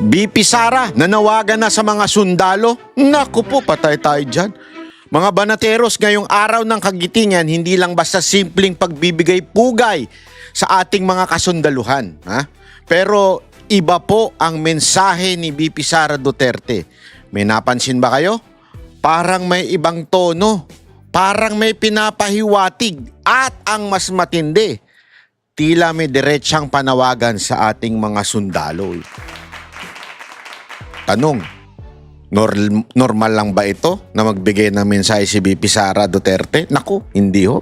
BP Sara, nanawagan na sa mga sundalo. Naku po, patay tayo dyan. Mga banateros, ngayong araw ng kagitingan, hindi lang basta simpleng pagbibigay pugay sa ating mga kasundaluhan. Ha? Pero iba po ang mensahe ni BP Sara Duterte. May napansin ba kayo? Parang may ibang tono. Parang may pinapahiwatig. At ang mas matindi, tila may diretsang panawagan sa ating mga sundalo. Tanong, normal lang ba ito na magbigay ng mensahe si BP Sara Duterte? Naku, hindi ho.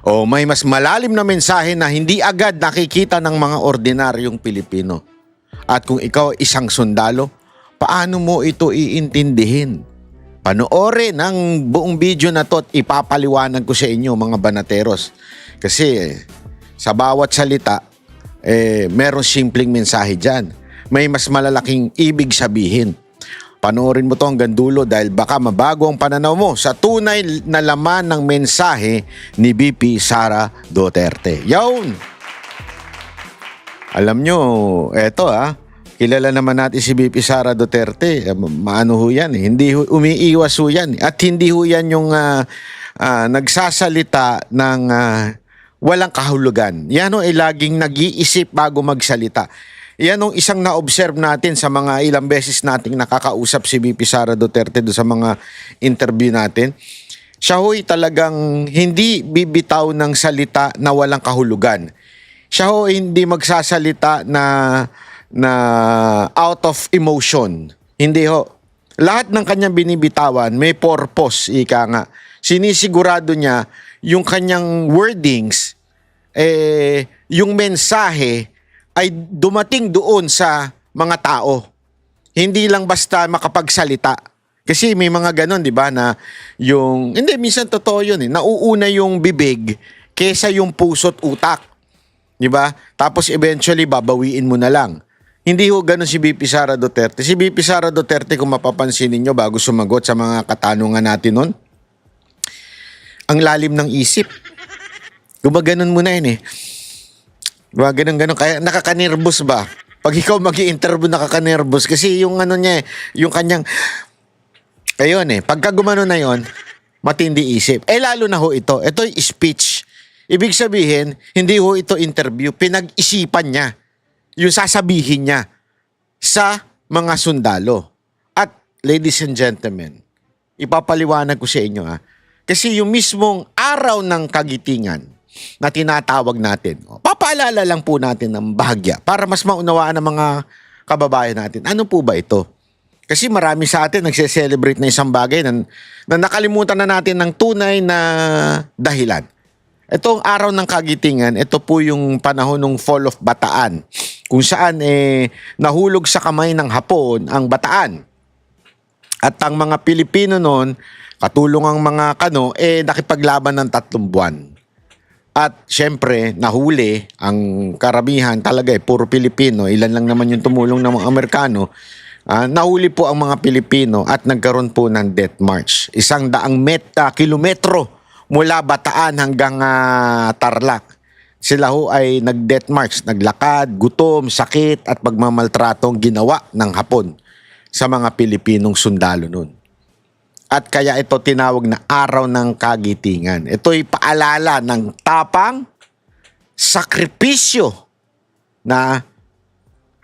O may mas malalim na mensahe na hindi agad nakikita ng mga ordinaryong Pilipino. At kung ikaw isang sundalo, paano mo ito iintindihin? Panoorin ang buong video na to at ipapaliwanag ko sa inyo mga banateros. Kasi sa bawat salita, meron simpleng mensahe dyan. May mas malalaking ibig sabihin. Panoorin mo to hanggang dulo dahil baka mabago ang pananaw mo sa tunay na laman ng mensahe ni BP Sara Duterte. Yawn! Alam nyo, eto kilala naman natin si BP Sara Duterte. Maano ho yan Hindi umiiwas ho yan. At hindi ho yan yung nagsasalita ng walang kahulugan. Yan ho ay laging nag-iisip bago magsalita. Yan ang isang na-observe natin sa mga ilang beses nating nakakausap si BP Sara Duterte do sa mga interview natin. Siya ho'y talagang hindi bibitaw ng salita na walang kahulugan. Siya ho'y hindi magsasalita na out of emotion. Hindi ho. Lahat ng kanyang binibitawan may purpose, ika nga. Sinisigurado niya yung kanyang wordings, yung mensahe ay dumating doon sa mga tao. Hindi lang basta makapagsalita. Kasi may mga ganon, di ba, na yung, hindi, minsan totoo yun nauuna yung bibig kesa yung puso't utak. Di ba? Tapos eventually, babawiin mo na lang. Hindi ho ganon si BP Sara Duterte. Si BP Sara Duterte, kung mapapansin ninyo bago sumagot sa mga katanungan natin nun, ang lalim ng isip. Gumaganon mo na yun Ganun. Kaya nakakanervous ba? Pag ikaw mag-i-interview, nakakanervous. Kasi yung niya, yung kanyang, ayun pagka gumano na yon, matindi isip. Lalo na ho ito. Ito yung speech. Ibig sabihin, hindi ho ito interview. Pinag-isipan niya yung sasabihin niya sa mga sundalo. At, ladies and gentlemen, ipapaliwanag ko sa inyo Kasi yung mismong araw ng kagitingan, na tinatawag natin. Papaalala lang po natin ng bahagya para mas maunawaan ng mga kababayan natin. Ano po ba ito? Kasi marami sa atin nagse-celebrate na isang bagay na nakalimutan na natin ng tunay na dahilan. Itong araw ng kagitingan, ito po yung panahon ng Fall of Bataan, kung saan nahulog sa kamay ng Hapon ang Bataan. At ang mga Pilipino noon, katulong ang mga Kano, nakipaglaban ng 3 buwan. At syempre, nahuli ang karamihan talaga puro Pilipino. Ilan lang naman yung tumulong ng mga Amerikano. Nahuli po ang mga Pilipino at nagkaroon po ng death march. 100 kilometro mula Bataan hanggang Tarlac. Sila ho ay nag-death march, naglakad, gutom, sakit at pagmamaltratong ginawa ng Hapon sa mga Pilipinong sundalo noon. At kaya ito tinawag na araw ng kagitingan. Ito'y paalala ng tapang, sakripisyo na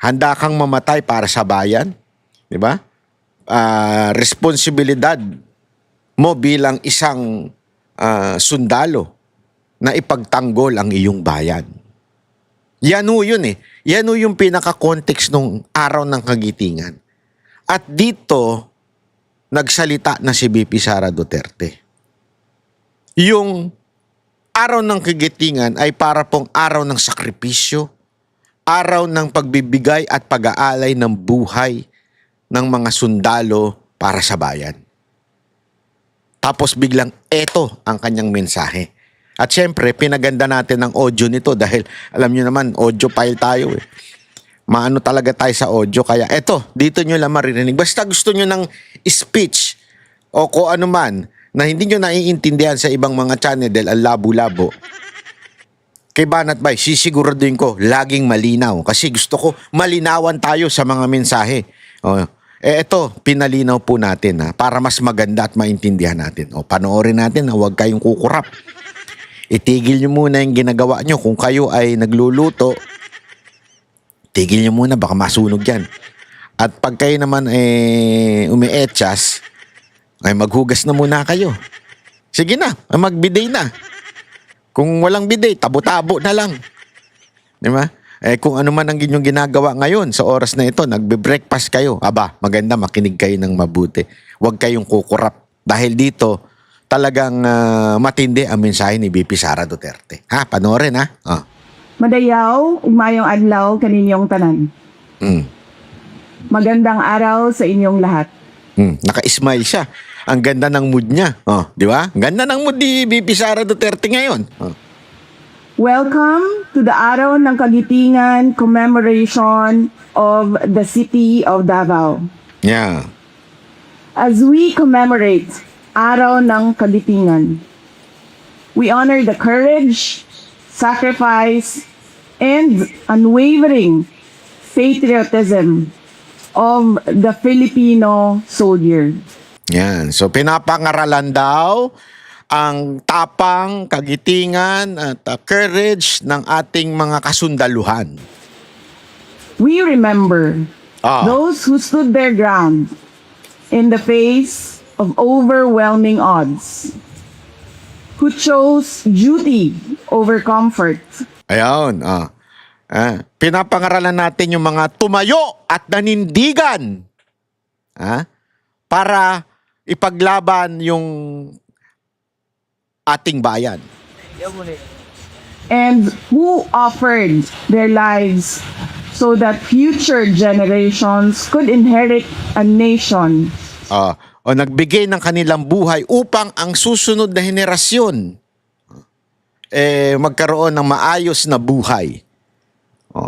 handa kang mamatay para sa bayan. Di ba? Responsibilidad mo bilang isang sundalo na ipagtanggol ang iyong bayan. Yan ho yun Yan ho yung pinaka-context ng araw ng kagitingan. At dito, nagsalita na si BP Sara Duterte. Yung araw ng kagitingan ay para pong araw ng sakripisyo, araw ng pagbibigay at pag-aalay ng buhay ng mga sundalo para sa bayan. Tapos biglang eto ang kanyang mensahe. At syempre, pinaganda natin ang audio nito dahil alam nyo naman, audio file tayo Maano talaga tayo sa audio. Kaya eto, dito nyo lang maririnig. Basta gusto nyo ng speech o kung ano man na hindi nyo naiintindihan sa ibang mga channel dahil ang labo-labo, kay Banat Bay, sisiguraduhin ko, laging malinaw. Kasi gusto ko malinawan tayo sa mga mensahe. O, eto, pinalinaw po natin para mas maganda at maintindihan natin. O, panoorin natin na huwag kayong kukurap. Itigil nyo muna yung ginagawa nyo. Kung kayo ay nagluluto, tigil nyo muna, baka masunog yan. At pag kayo naman umietsyas, ay maghugas na muna kayo. Sige na, magbiday na. Kung walang bidet, tabo-tabo na lang. Di ba? Kung ano man ang inyong ginagawa ngayon sa oras na ito, nagbe-breakfast kayo. Aba, maganda makinig kayo ng mabuti. Huwag kayong kukurap. Dahil dito, talagang matindi ang mensahe ni VP Sara Duterte. Ha? Panoorin ha? Oh. Madayaw, ugmayong adlaw kaninyong tanan. Magandang araw sa inyong lahat. Naka-smile siya. Ang ganda ng mood niya. Oh, di ba? Ang ganda ng mood ni VP Sara Duterte ngayon. Oh. Welcome to the Araw ng Kagitingan commemoration of the city of Davao. Yeah. As we commemorate Araw ng Kagitingan, we honor the courage, sacrifice, and unwavering patriotism of the Filipino soldier. Yan. So, pinapangaralan daw ang tapang, kagitingan, at courage ng ating mga kasundaluhan. We remember those who stood their ground in the face of overwhelming odds, who chose duty over comfort. Ayun. Pinapangaralan natin yung mga tumayo at nanindigan para ipaglaban yung ating bayan. And who offered their lives so that future generations could inherit a nation. O nagbigay ng kanilang buhay upang ang susunod na henerasyon magkaroon ng maayos na buhay.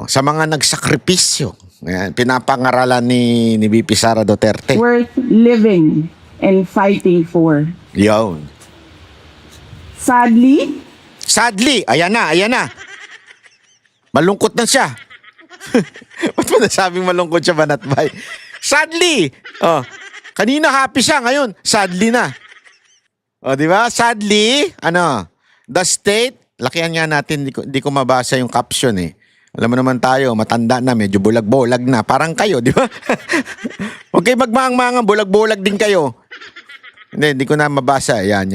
Sa mga nagsakripisyo. Ayan, pinapangaralan ni VP Sara Duterte. Worth living and fighting for. Yun. Sadly, ayan na. Malungkot na siya. Ba't mo nasabing malungkot siya, Banat Bay? Sadly! Kanina happy siya, ngayon, sadly na. Di ba? Sadly, the state, lakihan nga natin, di ko mabasa yung caption eh. Alam mo naman tayo, matanda na, medyo bulag-bulag na. Parang kayo, di ba? Huwag kayo magmahang-mangang, bulag-bulag din kayo. Hindi ko na mabasa. Yan.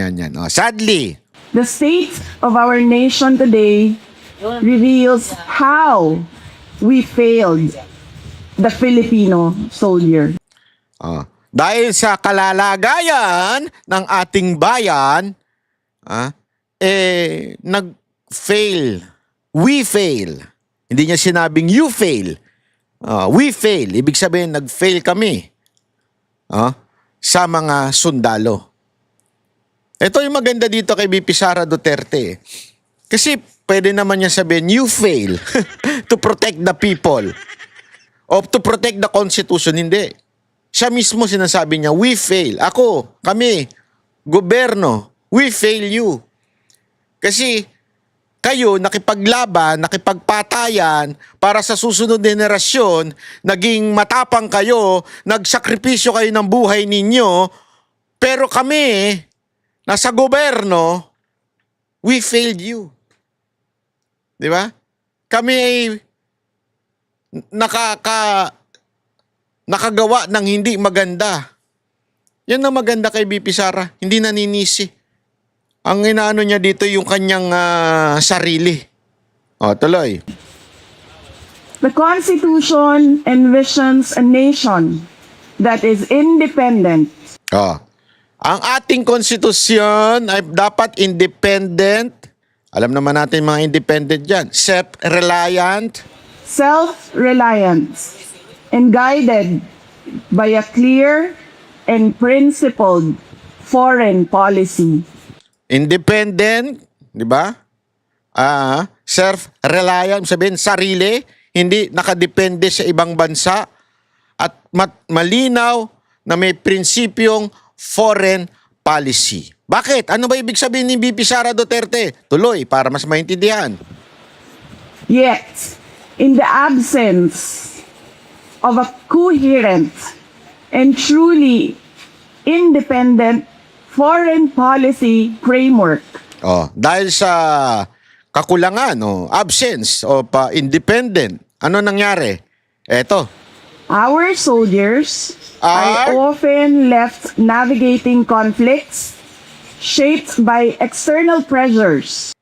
Sadly, the state of our nation today reveals how we failed the Filipino soldier. Dahil sa kalalagayan ng ating bayan, nag-fail. We fail. Hindi niya sinabing you fail. We fail. Ibig sabihin, nag-fail kami sa mga sundalo. Ito yung maganda dito kay VP Sara Duterte. Kasi pwede naman niya sabihin, you fail to protect the people. O to protect the Constitution. Hindi. Siya mismo sinasabi niya, we fail. Ako, kami, gobyerno, we fail you. Kasi kayo nakipaglaban, nakipagpatayan para sa susunod na henerasyon, naging matapang kayo, nagsakripisyo kayo ng buhay ninyo, pero kami, nasa gobyerno, we failed you. Di ba? Kami ay nakagawa ng hindi maganda. Yan ang maganda kay VP Sara, hindi naninisi. Ang inaano niya dito yung kanyang sarili. Tuloy. The Constitution envisions a nation that is independent. Ang ating konstitusyon ay dapat independent. Alam naman natin mga independent dyan. Self-reliant. Self-reliant and guided by a clear and principled foreign policy. Independent, di ba? Self-reliant, sabihin sarili, hindi nakadepende sa ibang bansa at malinaw na may prinsipyong foreign policy. Bakit? Ano ba ibig sabihin ni VP Sara Duterte? Tuloy, para mas maintindihan. Yet, in the absence of a coherent and truly independent foreign policy framework, Dahil sa kakulangan o absence o independent, ano nangyari? Eto. our soldiers Are- are often left navigating conflicts shaped by external pressures.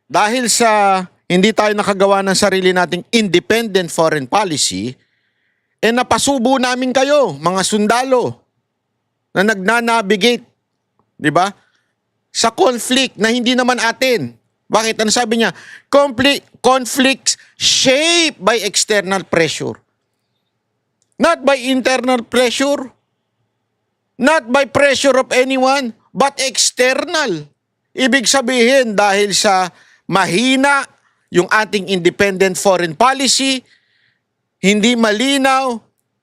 Dahil sa hindi tayo nakagawa ng sarili nating independent foreign policy, napasubo namin kayo, mga sundalo, na nagnanavigate, di ba? Sa conflict na hindi naman atin. Bakit? Ano sabi niya? Conflicts shaped by external pressure. Not by internal pressure. Not by pressure of anyone, but external. Ibig sabihin, dahil sa mahina yung ating independent foreign policy, hindi malinaw,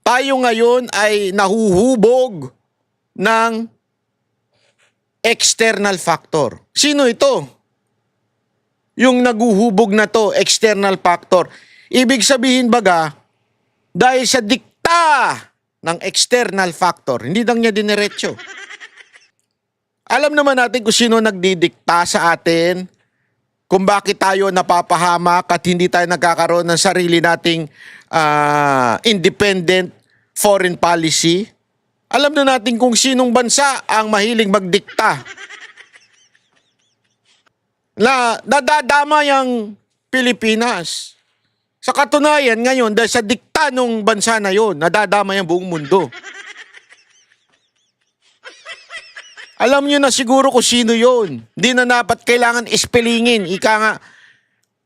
tayo ngayon ay nahuhubog ng external factor. Sino ito? Yung naguhubog na to, external factor. Ibig sabihin baga, dahil sa dikta ng external factor, hindi lang niya diniretso. Alam naman natin kung sino nagdidikta sa atin, kung bakit tayo napapahamak at hindi tayo nagkakaroon ng sarili nating independent foreign policy. Alam na natin kung sinong bansa ang mahiling magdikta. Nadadama yung Pilipinas. Sa katunayan ngayon, dahil sa dikta ng bansa na yon, nadadama yung buong mundo. Alam nyo na siguro kung sino yon. Hindi na dapat kailangan ispelingin. Ika nga,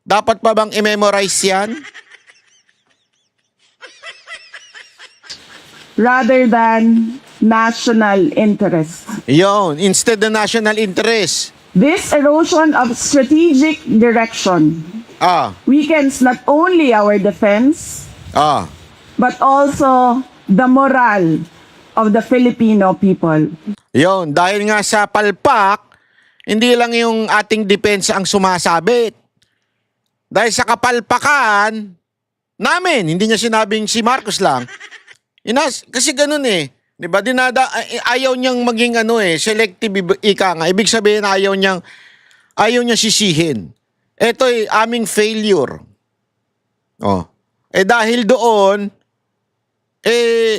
dapat pa bang i-memorize yan? Rather than national interest. Yon, instead the national interest. This erosion of strategic direction weakens not only our defense, but also the morale of the Filipino people. Yon, dahil nga sa palpak, hindi lang yung ating depensa ang sumasabit. Dahil sa kapalpakan namin, hindi niya sinabing si Marcos lang. Kasi ganun eh. 'Di ba? Ayaw niyang maging selective ika nga. Ibig sabihin ayaw niya sisihin. Ito'y aming failure. Dahil doon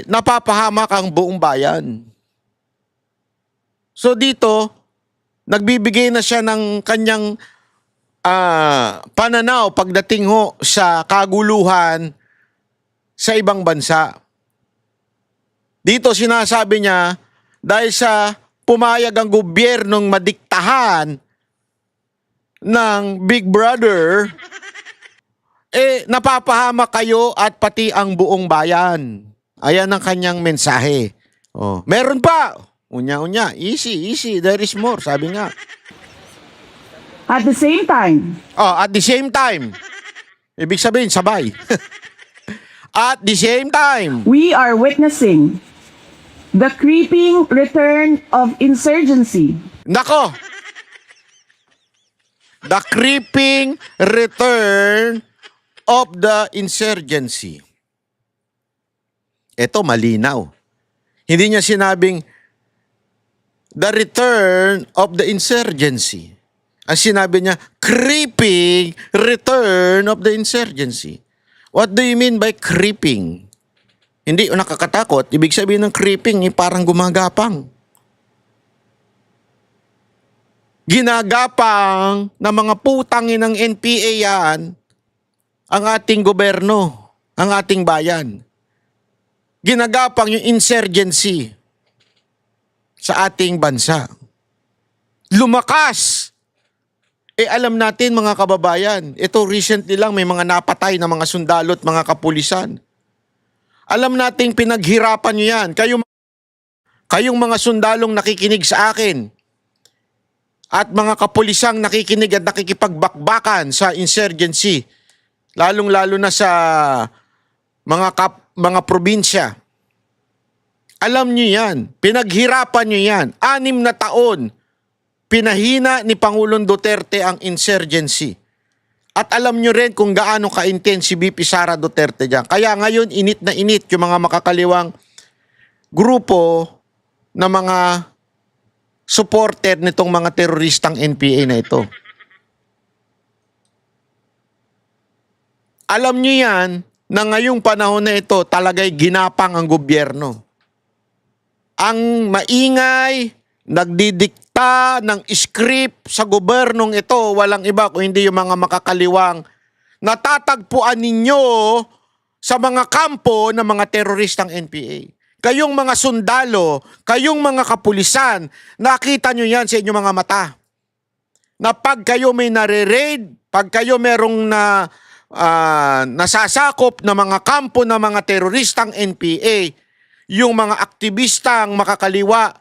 napapahamak ang buong bayan. So dito, nagbibigay na siya ng kanyang pananaw pagdating sa kaguluhan sa ibang bansa. Dito sinasabi niya, dahil sa pumayag ang gobyernong madiktahan ng Big Brother, napapahamak kayo at pati ang buong bayan. Ayan ang kanyang mensahe. Meron pa. Unya, easy, there is more, sabi nga. At the same time, At the same time, ibig sabihin, sabay. At the same time, we are witnessing the creeping return of insurgency. nako, the creeping return of the insurgency. Ito malinaw. Hindi niya sinabing the return of the insurgency. Ang sinabi niya, creeping return of the insurgency. What do you mean by creeping? Hindi nakakatakot. Ibig sabihin ng creeping, parang gumagapang. Ginagapang na mga putangin ng NPA yan ang ating gobyerno, ang ating bayan. Ginagapang yung insurgency sa ating bansa. Lumakas. Alam natin mga kababayan, ito recently lang may mga napatay na mga sundalo at mga kapulisan. Alam nating pinaghirapan nyo yan. Kayong mga sundalong nakikinig sa akin at mga kapulisang nakikinig at nakikipagbakbakan sa insurgency, lalong-lalo na sa mga probinsya. Alam nyo yan. Pinaghirapan nyo yan. 6 na taon, pinahina ni Pangulong Duterte ang insurgency. At alam nyo rin kung gaano ka-intense si VP Sara Duterte dyan. Kaya ngayon, init na init yung mga makakaliwang grupo na mga supporter nitong mga teroristang NPA na ito. Alam nyo yan na ngayong panahon na ito talagay ginapang ang gobyerno. Ang maingay, nagdidikta ng script sa gobernong ito, walang iba kung hindi yung mga makakaliwang natatagpuan ninyo sa mga kampo ng mga teroristang NPA. Kayong mga sundalo, kayong mga kapulisan, nakita nyo yan sa inyong mga mata. Na pag kayo may nare-raid, pag kayo merong nasasakop na mga kampo ng mga teroristang NPA, yung mga aktivistang makakaliwa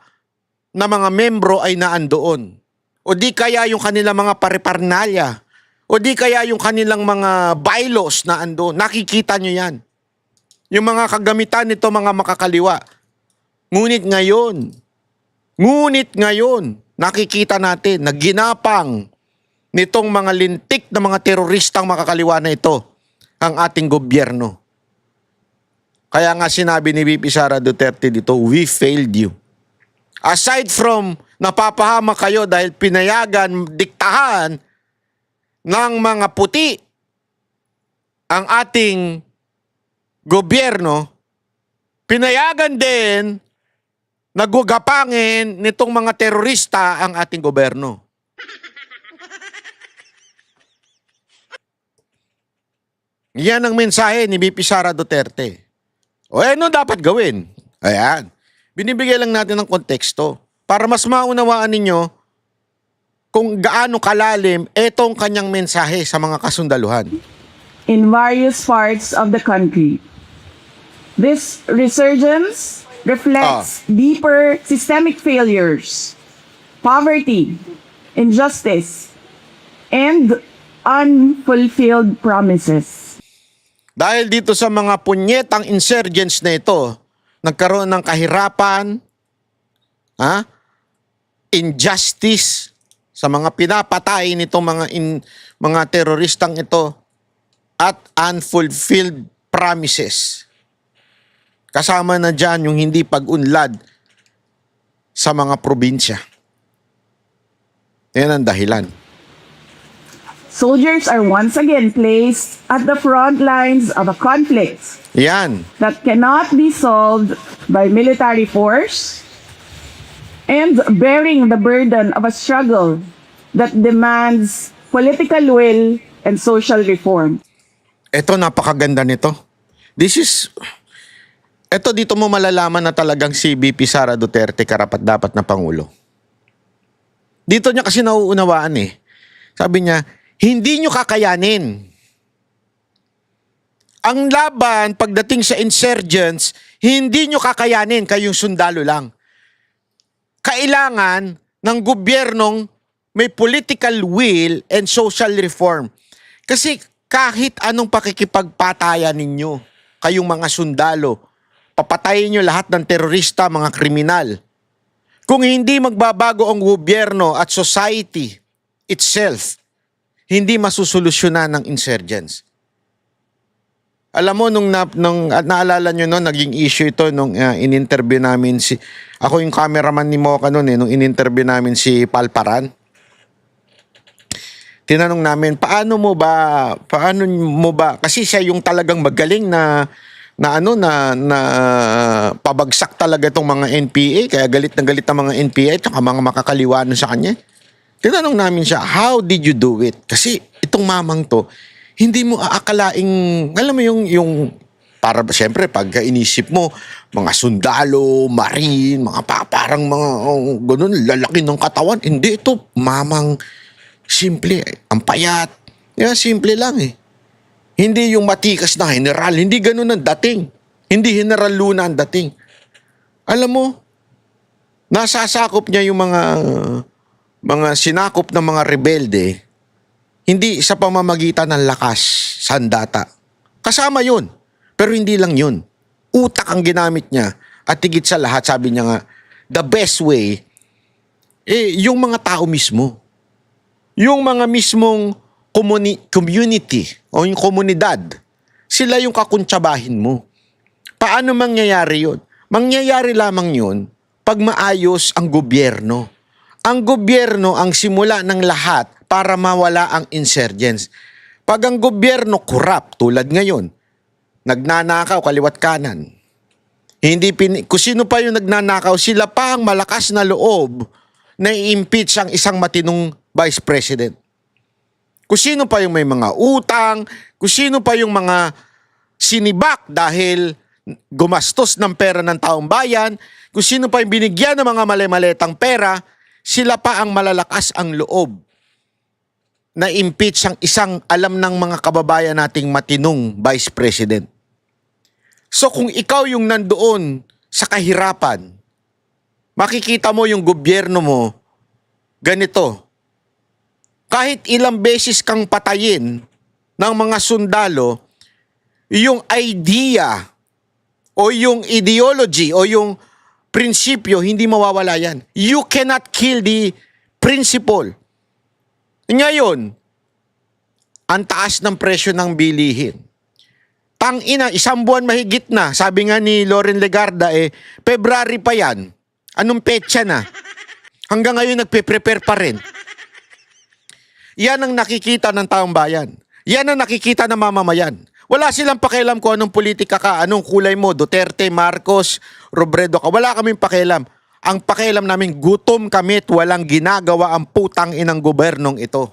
na mga membro ay naandoon. O di kaya yung kanilang mga pare-parnalya, o di kaya yung kanilang mga bylaws na andoon. Nakikita nyo yan. Yung mga kagamitan nito mga makakaliwa. Ngunit ngayon, nakikita natin na ginapang nitong mga lintik na mga teroristang makakaliwa na ito ang ating gobyerno. Kaya nga sinabi ni VP Sara Duterte dito, we failed you. Aside from napapahama kayo dahil pinayagan, diktahan ng mga puti ang ating gobyerno, pinayagan din nagugapangin nitong mga terorista ang ating gobyerno. Yan ang mensahe ni VP Sara Duterte. O ano dapat gawin? Ayan. Binibigay lang natin ng konteksto para mas maunawaan ninyo kung gaano kalalim etong kanyang mensahe sa mga kasundaluhan. In various parts of the country. This resurgence reflects deeper systemic failures, poverty, injustice, and unfulfilled promises. Dahil dito sa mga punyetang insurgents na ito, nagkaroon ng kahirapan, injustice sa mga pinapatay nitong mga teroristang ito at unfulfilled promises. Kasama na dyan yung hindi pag-unlad sa mga probinsya. Yan ang dahilan. Soldiers are once again placed at the front lines of a conflict Yan. that cannot be solved by military force and bearing the burden of a struggle that demands political will and social reform. Ito, napakaganda nito. Ito dito mo malalaman na talagang si VP Sara Duterte karapat-dapat na Pangulo. Dito niya kasi nauunawaan eh. Sabi niya, hindi niyo kakayanin. Ang laban pagdating sa insurgents, hindi niyo kakayanin, kayong sundalo lang. Kailangan ng gobyernong may political will and social reform. Kasi kahit anong pakikipagpatayan ninyo, kayong mga sundalo, papatayin nyo lahat ng terorista, mga kriminal. Kung hindi magbabago ang gobyerno at society itself, hindi masusolusyonan ng insurgents. Alam mo, nung naalala nyo noon, naging issue ito nung in-interview namin ako yung cameraman ni Mocha noon nung in-interview namin si Palparan. Tinanong namin, paano mo ba, kasi siya yung talagang magaling na pabagsak talaga itong mga NPA, kaya galit na galit ang mga NPA at mga makakaliwanan sa kanya. Tinanong namin siya, how did you do it? Kasi itong mamang to, hindi mo aakalaing, alam mo yung para siyempre pagka inisip mo, mga sundalo, marine, parang mga ganun, lalaki ng katawan. Hindi, ito mamang simple, ang payat. Yeah, simple lang eh. Hindi yung matikas na general. Hindi ganun ang dating. Hindi General Luna ang dating. Alam mo, nasasakop niya yung mga sinakop ng mga rebelde, hindi sa pamamagitan ng lakas, sandata. Kasama yun. Pero hindi lang yun. Utak ang ginamit niya. At higit sa lahat, sabi niya nga, the best way, yung mga tao mismo. Yung mga mismong community o yung komunidad, sila yung kakuntsabahin mo. Paano mangyayari yun? Mangyayari lamang yun pag maayos ang gobyerno. Ang gobyerno ang simula ng lahat para mawala ang insurgents. Pag ang gobyerno corrupt, tulad ngayon, nagnanakaw kaliwat kanan, kung sino pa yung nagnanakaw, sila pa ang malakas na loob na i-impeach ang isang matinong vice president. Kung sino pa yung may mga utang, kung sino pa yung mga sinibak dahil gumastos ng pera ng taong bayan, kung sino pa yung binigyan ng mga mali-maletang pera, sila pa ang malalakas ang loob na impeach ang isang alam ng mga kababayan nating matinong vice president. So kung ikaw yung nandoon sa kahirapan, makikita mo yung gobyerno mo, ganito, kahit ilang beses kang patayin ng mga sundalo, yung idea o yung ideology o yung prinsipyo, hindi mawawala yan. You cannot kill the principle. Ngayon, ang taas ng presyo ng bilihin. Tangina, 1 buwan mahigit na. Sabi nga ni Loren Legarda, February pa yan. Anong petsa na? Hanggang ngayon nagpe-prepare pa rin. Yan ang nakikita ng taong bayan. Yan ang nakikita ng mamamayan. Wala silang pakialam kung anong politika ka, anong kulay mo, Duterte, Marcos, Robredo ka. Wala kaming pakialam. Ang pakialam namin, gutom kami at walang ginagawa ang putang inang gobernong ito.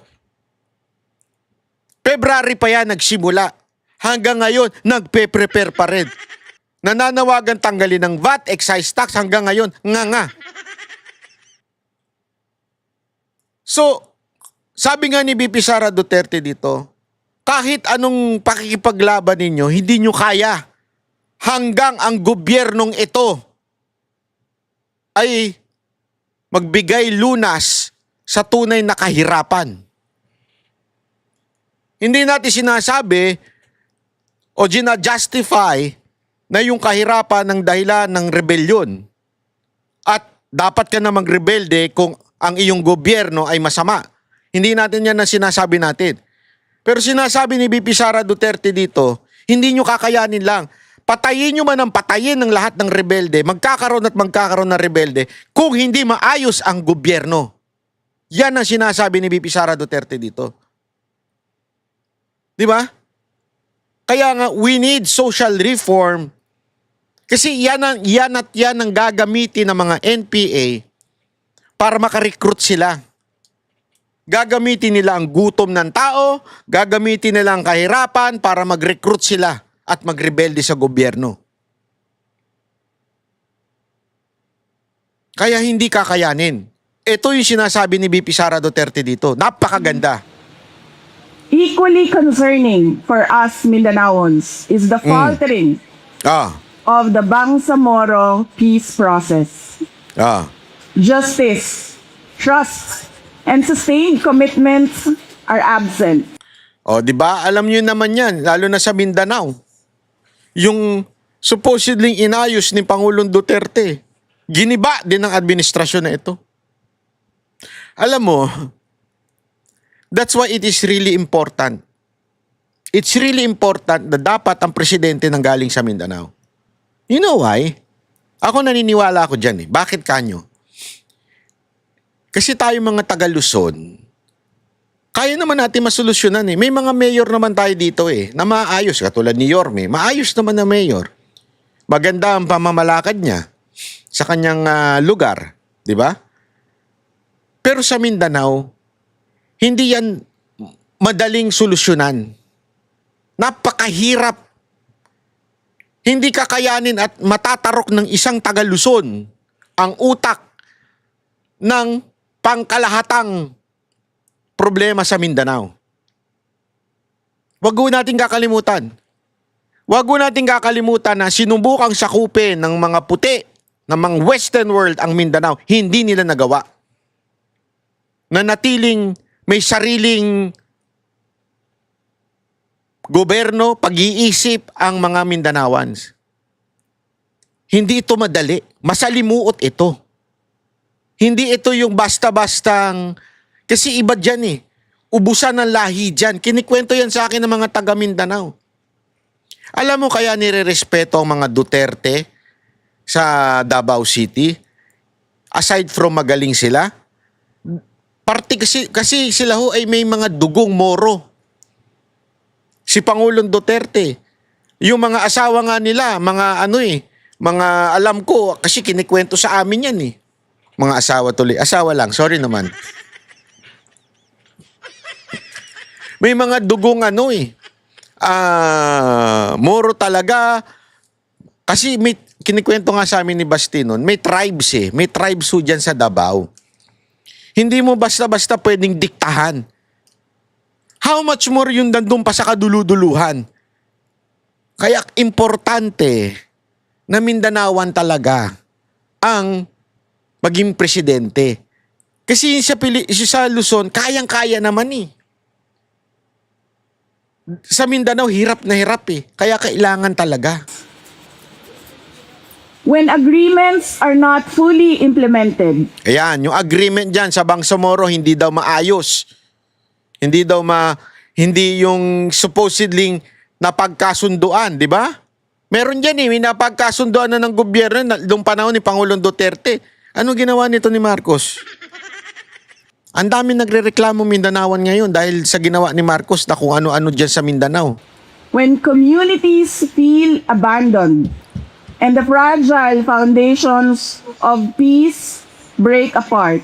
February pa yan nagsimula. Hanggang ngayon, nagpe-prepare pa rin. Nananawagan tanggalin ng VAT, excise tax, hanggang ngayon, nga. So, sabi nga ni VP Sara Duterte dito, kahit anong pakikipaglaban ninyo, hindi nyo kaya. Hanggang ang gobyernong ito ay magbigay lunas sa tunay na kahirapan. Hindi natin sinasabi o gina-justify na yung kahirapan ng dahilan ng rebelyon. At dapat ka na magrebelde kung ang iyong gobyerno ay masama. Hindi natin yan na sinasabi natin. Pero sinasabi ni VP Sara Duterte dito, hindi nyo kakayanin lang. Patayin nyo man ang patayin ng lahat ng rebelde, magkakaroon ng rebelde, kung hindi maayos ang gobyerno. Yan ang sinasabi ni VP Sara Duterte dito. Di ba? Kaya nga, we need social reform. Kasi yan ang gagamitin ng mga NPA para makarecruit sila. Gagamitin nila ang gutom ng tao, gagamitin nila ang kahirapan para mag-recruit sila at magrebelde sa gobyerno. Kaya hindi kakayanin. Ito yung sinasabi ni VP Sara Duterte dito. Napakaganda. Equally concerning for us Mindanaons is the faltering of the Bangsamoro peace process. Justice, trust, and sustained commitments are absent. O, di ba? Alam niyo naman yan, lalo na sa Mindanao. Yung supposedly inayos ni Pangulong Duterte, giniba din ng administrasyon na ito. Alam mo, that's why it is really important. It's really important na dapat ang presidente nang galing sa Mindanao. You know why? Ako naniniwala ako dyan . Bakit kanyo? Kasi tayo mga taga-Luzon, kaya naman natin masolusyonan . May mga mayor naman tayo dito na maayos, katulad ni Yorme. Maayos naman na mayor. Maganda ang pamamalakad niya sa kanyang lugar, di ba? Pero sa Mindanao, hindi yan madaling solusyonan. Napakahirap. Hindi kakayanin at matatarok ng isang taga-Luzon ang utak ng pangkalahatang problema sa Mindanao. Wag natin kakalimutan. Wag natin kakalimutan na sinubukang sakupin ng mga puti, ng mga Western world ang Mindanao. Hindi nila nagawa. Nanatiling may sariling gobyerno, pag-iisip ang mga Mindanawans. Hindi ito madali. Masalimuot ito. Hindi ito yung basta-bastang, kasi iba dyan . ubusan ng lahi dyan. Kinikwento yan sa akin ng mga taga Mindanao. Alam mo kaya nire-respeto ang mga Duterte sa Davao City? Aside from magaling sila, kasi sila ho ay may mga dugong Moro. Si Pangulong Duterte. Yung mga asawa nga nila, mga alam ko, kasi kinikwento sa amin yan eh. Mga asawa tuloy. Asawa lang, sorry naman. May mga dugong Moro talaga. Kasi may kinikwento nga sa amin ni Basti nun, may tribes eh. May tribes ho dyan sa Davao. Hindi mo basta-basta pwedeng diktahan. How much more yung nandun pa sa kaduluduluhan? Kaya importante na Mindanaoan talaga ang maging presidente. Kasi sa Luzon, kayang-kaya naman eh. Sa Mindanao, hirap na hirap eh. Kaya kailangan talaga. When agreements are not fully implemented. Ayan, yung agreement dyan sa Bangsamoro, hindi daw maayos. Hindi yung supposedly napagkasunduan, di ba? Meron dyan eh, may napagkasunduan na ng gobyerno noong panahon ni Pangulong Duterte. Ano ginawa nito ni Marcos? Ang dami nagrereklamo Mindanaoan ngayon dahil sa ginawa ni Marcos na kung ano-ano dyan sa Mindanao. When communities feel abandoned and the fragile foundations of peace break apart,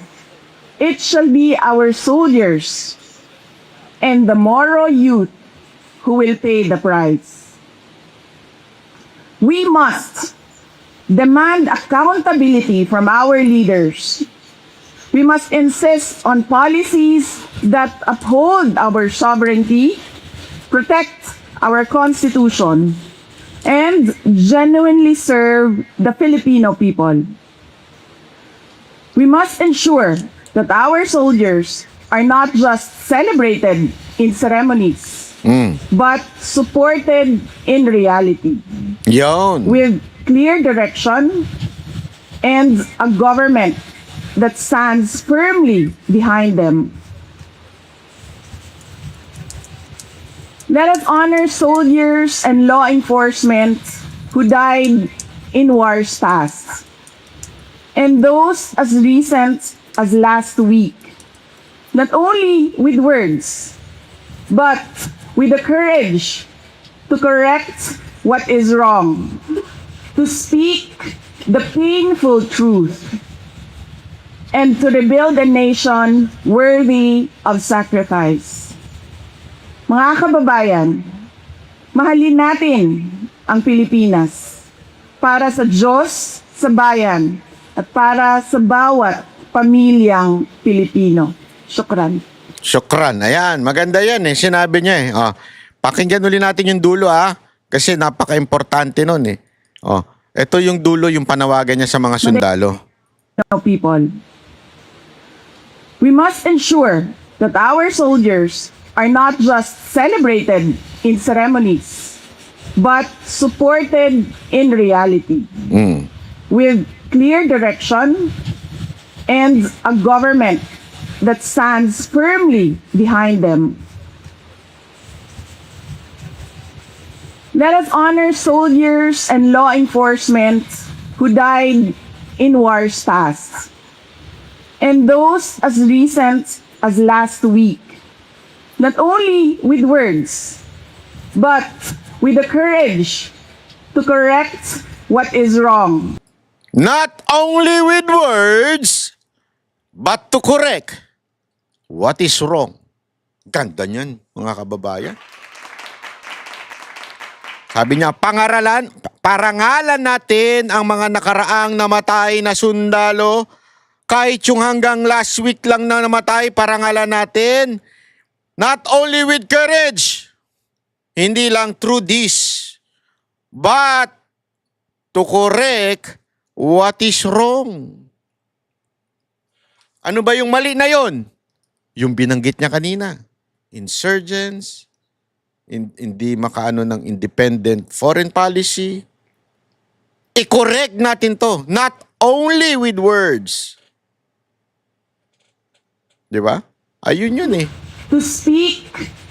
it shall be our soldiers and the Moro youth who will pay the price. We must demand accountability from our leaders. We must insist on policies that uphold our sovereignty, protect our Constitution, and genuinely serve the Filipino people. We must ensure that our soldiers are not just celebrated in ceremonies, but supported in reality. Yon. With clear direction and a government that stands firmly behind them. Let us honor soldiers and law enforcement who died in wars past, and those as recent as last week, not only with words, but with the courage to correct what is wrong, to speak the painful truth, and to rebuild a nation worthy of sacrifice. Mga kababayan, mahalin natin ang Pilipinas para sa Diyos, sa bayan, at para sa bawat pamilyang Pilipino. Syukran. Syukran. Ayan, maganda yan eh. Sinabi niya eh. Pakinggan ulit natin yung dulo kasi napaka-importante nun eh. Ito yung dulo, yung panawagan niya sa mga sundalo. People. We must ensure that our soldiers are not just celebrated in ceremonies, but supported in reality. With clear direction and a government that stands firmly behind them. Let us honor soldiers and law enforcement who died in wars past, and those as recent as last week, not only with words, but with the courage to correct what is wrong. Not only with words, but to correct what is wrong. Ganda niyan, mga kababayan. Sabi niya, parangalan natin ang mga nakaraang namatay na sundalo. Kahit yung hanggang last week lang na namatay, parangalan natin. Not only with courage, hindi lang through this, but to correct what is wrong. Ano ba yung mali na yon? Yung binanggit niya kanina. Insurgents, hindi makaano ng independent foreign policy. I-correct natin to, not only with words. Di ba? Ayun yun eh. to speak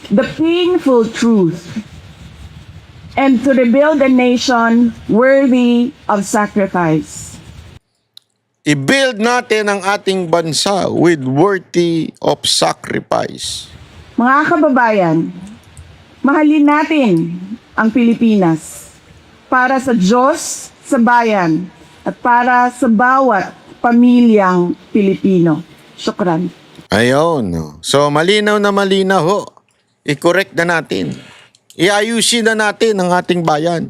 the painful truth and to rebuild a nation worthy of sacrifice. I-build natin ang ating bansa with worthy of sacrifice. Mga kababayan, mahalin natin ang Pilipinas para sa Diyos, sa bayan, at para sa bawat pamilyang Pilipino. Syukran. Ayun. So, malinaw na malinaw ho. I-correct na natin. Iayusin na natin ang ating bayan.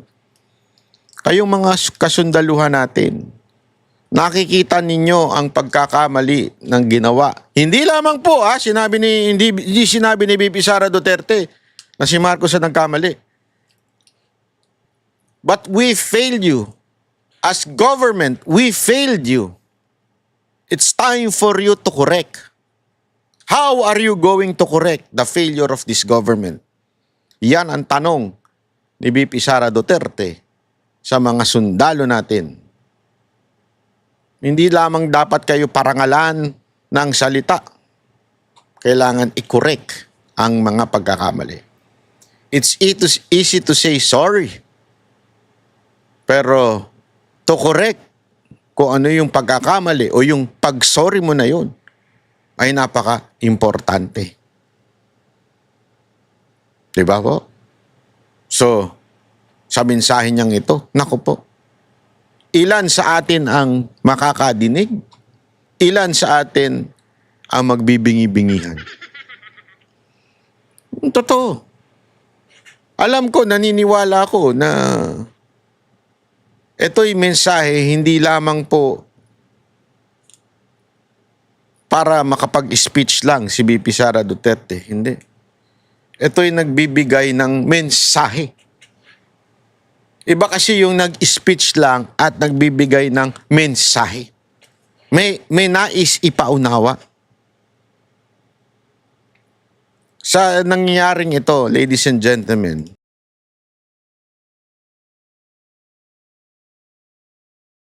Kayong mga kasundaluhan natin, nakikita ninyo ang pagkakamali ng ginawa. Hindi lamang po, hindi sinabi ni VP Sara Duterte na si Marcos ang nagkamali. But we failed you. As government, we failed you. It's time for you to correct. How are you going to correct the failure of this government? Yan ang tanong ni VP Sara Duterte sa mga sundalo natin. Hindi lamang dapat kayo parangalan ng salita. Kailangan i-correct ang mga pagkakamali. It's easy to say sorry. Pero to correct kung ano yung pagkakamali o yung pag-sorry mo na yun ay napaka-importante. Diba po? So, sa mensahe niyang ito, naku po, ilan sa atin ang makakadinig? Ilan sa atin ang magbibingi-bingihan? Totoo. Alam ko, naniniwala ko na ito'y mensahe hindi lamang po para makapag-speech lang si VP Sara Duterte. Hindi. Ito'y nagbibigay ng mensahe. Iba kasi yung nag-speech lang at nagbibigay ng mensahe. May nais ipaunawa. Sa nangyayaring ito, ladies and gentlemen,